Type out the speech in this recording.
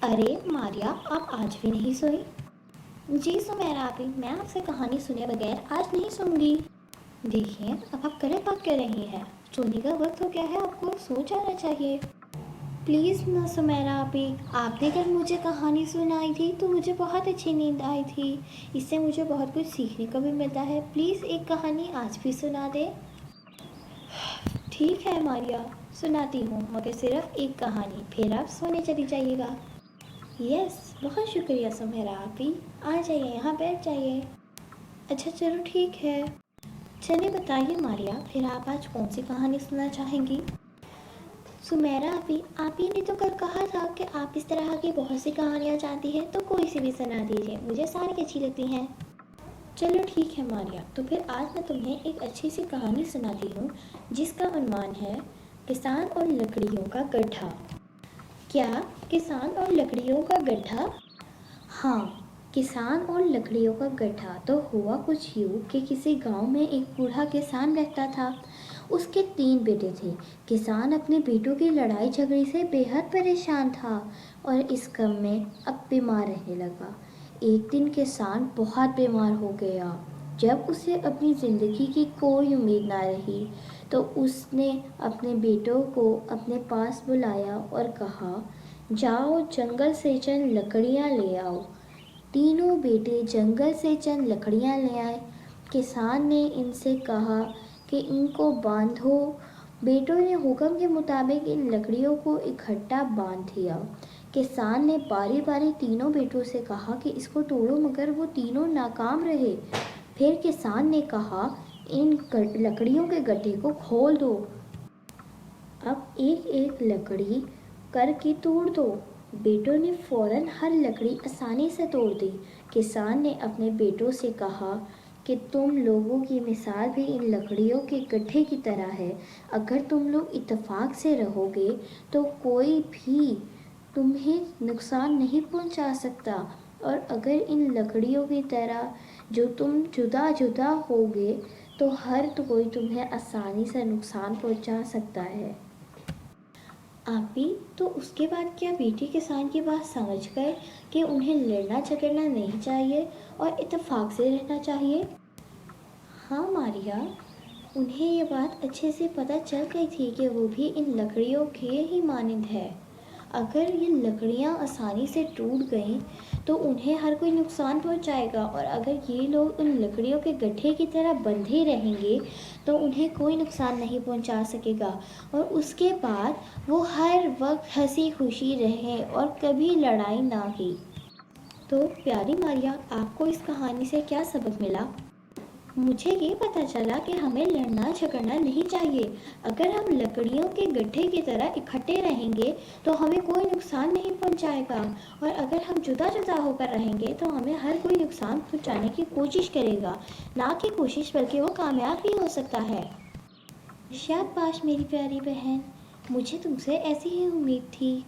ارے ماریا، آپ آج بھی نہیں سوئی؟ جی سمیرا آپی، میں آپ سے کہانی سنے بغیر آج نہیں سوں گی۔ دیکھیں اب آپ کرے بات کر رہی ہیں، سونے کا وقت ہو گیا ہے، آپ کو سو جانا چاہیے۔ پلیز نہ سمیرا آپی، آپ نے کل مجھے کہانی سنائی تھی تو مجھے بہت اچھی نیند آئی تھی، اس سے مجھے بہت کچھ سیکھنے کو بھی ملتا ہے، پلیز ایک کہانی آج بھی سنا دے۔ ٹھیک ہے ماریا، سناتی ہوں، مگر صرف ایک کہانی، پھر آپ سونے چلی جائیے گا۔ یس، بہت شکریہ سمیرا آپی، آ جائیے، یہاں بیٹھ جائیے۔ اچھا چلو ٹھیک ہے، چلیے بتائیے ماریا، پھر آپ آج کون سی کہانی سننا چاہیں گی؟ سمیرا آپی، آپ ہی نے تو کل کہا تھا کہ آپ اس طرح کی بہت سی کہانیاں جانتی ہیں، تو کوئی سی بھی سنا دیجیے، مجھے ساری اچھی لگتی ہیں۔ چلو ٹھیک ہے ماریا، تو پھر آج میں تمہیں ایک اچھی سی کہانی سناتی ہوں جس کا عنوان ہے کسان اور لکڑیوں کا گڈھا۔ کیا کسان اور لکڑیوں کا گڈھا؟ ہاں، کسان اور لکڑیوں کا گڈھا تو ہوا کچھ یوں کہ کسی گاؤں میں ایک بوڑھا کسان رہتا تھا۔ اس کے 3 بیٹے تھے۔ کسان اپنے بیٹوں کی لڑائی جھگڑے سے بے حد پریشان تھا اور اس غم میں اب بیمار رہنے لگا۔ ایک دن کسان بہت بیمار ہو گیا۔ جب اسے اپنی زندگی کی کوئی امید نہ رہی تو اس نے اپنے بیٹوں کو اپنے پاس بلایا اور کہا، جاؤ جنگل سے چند لکڑیاں لے آؤ۔ تینوں بیٹے جنگل سے چند لکڑیاں لے آئے۔ کسان نے ان سے کہا کہ ان کو باندھو۔ بیٹوں نے حکم کے مطابق ان لکڑیوں کو اکٹھا باندھ دیا۔ کسان نے باری باری تینوں بیٹوں سے کہا کہ اس کو توڑو، مگر وہ تینوں ناکام رہے۔ پھر کسان نے کہا، ان لکڑیوں کے گڈھے کو کھول دو۔ اب ایک ایک لکڑی کر کے توڑ دو۔ بیٹوں نے فوراً ہر لکڑی آسانی سے توڑ دی۔ کسان نے اپنے بیٹوں سے کہا کہ تم لوگوں کی مثال بھی ان لکڑیوں کے گڈھے کی طرح ہے۔ اگر تم لوگ اتفاق سے رہو گے تو کوئی بھی تمہیں نقصان نہیں پہنچا سکتا، اور اگر ان لکڑیوں کی طرح جو تم جدا جدا ہوگے تو ہر کوئی تمہیں آسانی سے نقصان پہنچا سکتا ہے۔ آپی، تو اس کے بعد کیا بیٹے کسان کی بات سمجھ گئے کہ انہیں لڑنا جھگڑنا نہیں چاہیے اور اتفاق سے رہنا چاہیے؟ ہاں ماریا، انہیں یہ بات اچھے سے پتہ چل گئی تھی کہ وہ بھی ان لکڑیوں کے ہی مانند ہے۔ اگر یہ لکڑیاں آسانی سے ٹوٹ گئیں تو انہیں ہر کوئی نقصان پہنچائے گا، اور اگر یہ لوگ ان لکڑیوں کے گڈھے کی طرح بندھے رہیں گے تو انہیں کوئی نقصان نہیں پہنچا سکے گا، اور اس کے بعد وہ ہر وقت ہنسی خوشی رہیں اور کبھی لڑائی نہ کی۔ تو پیاری ماریا، آپ کو اس کہانی سے کیا سبق ملا؟ مجھے یہ پتہ چلا کہ ہمیں لڑنا جھگڑنا نہیں چاہیے۔ اگر ہم لکڑیوں کے گڈھے کی طرح اکٹھے رہیں گے تو ہمیں کوئی نقصان نہیں پہنچائے گا، اور اگر ہم جدا جدا ہو کر رہیں گے تو ہمیں ہر کوئی نقصان پہنچانے کی کوشش کرے گا، نہ کہ کوشش بلکہ وہ کامیاب بھی ہو سکتا ہے۔ شاباش میری پیاری بہن، مجھے تم سے ایسی ہی امید تھی۔